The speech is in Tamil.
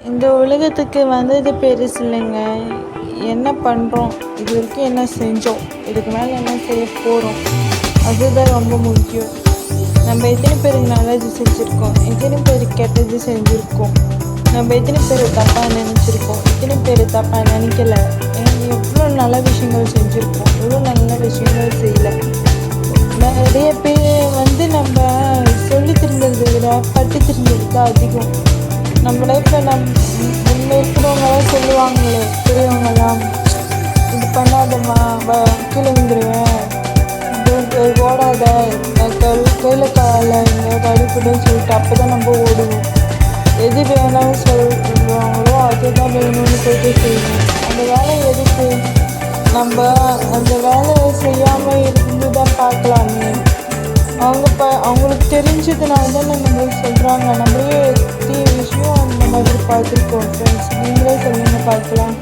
இந்த உலகத்துக்கு வந்தது பெருசு இல்லைங்க. என்ன பண்ணுறோம், இது வரைக்கும் என்ன செஞ்சோம், இதுக்கு மேலே என்ன செய்ய போகிறோம், அதுதான் ரொம்ப முக்கியம். நம்ம எத்தனை பேருக்கு நல்லது செஞ்சுருக்கோம், எத்தனை பேருக்கு கெட்டது செஞ்சுருக்கோம், நம்ம எத்தனை பேர் தப்பாக நினச்சிருக்கோம், எத்தனை பேர் தப்பாக நினைக்கல, எவ்வளோ நல்ல விஷயங்கள் செஞ்சுருக்கோம், எவ்வளோ நல்ல விஷயங்கள் செய்யலை. நிறைய பேர் நம்ம சொல்லி திருந்ததை விட பட்டு திருந்தது தான் அதிகம். நம்ம லைஃப்பில் முன்னே இருக்கிறவங்களாம் சொல்லுவாங்களே பெரியவங்களாம், இது பண்ணாதம்மா கீழே விழுந்துருவேன், ஓடாத, கையில் காலில் எங்கேயாவது அடிப்படைன்னு சொல்லிட்டு அப்போ தான் நம்ம ஓடுவோம். எது வேணாலும் சொல்லுவாங்களோ அதுதான் வேணும்னு போயிட்டு செய்வோம். அந்த வேலை எதுக்கு, நம்ம அந்த வேலையை செய்யாமல் இருந்து தான் பார்க்கலாமே. அவங்களுக்கு தெரிஞ்சதுனால தான் நம்மளுக்கு சொல்கிறாங்க. நம்மளே எத்தனை விஷயம் அந்த மாதிரி பார்த்துருக்கோம் ஃப்ரெண்ட்ஸ். நீங்களே சொல்லுங்கள் பார்க்கலாம்.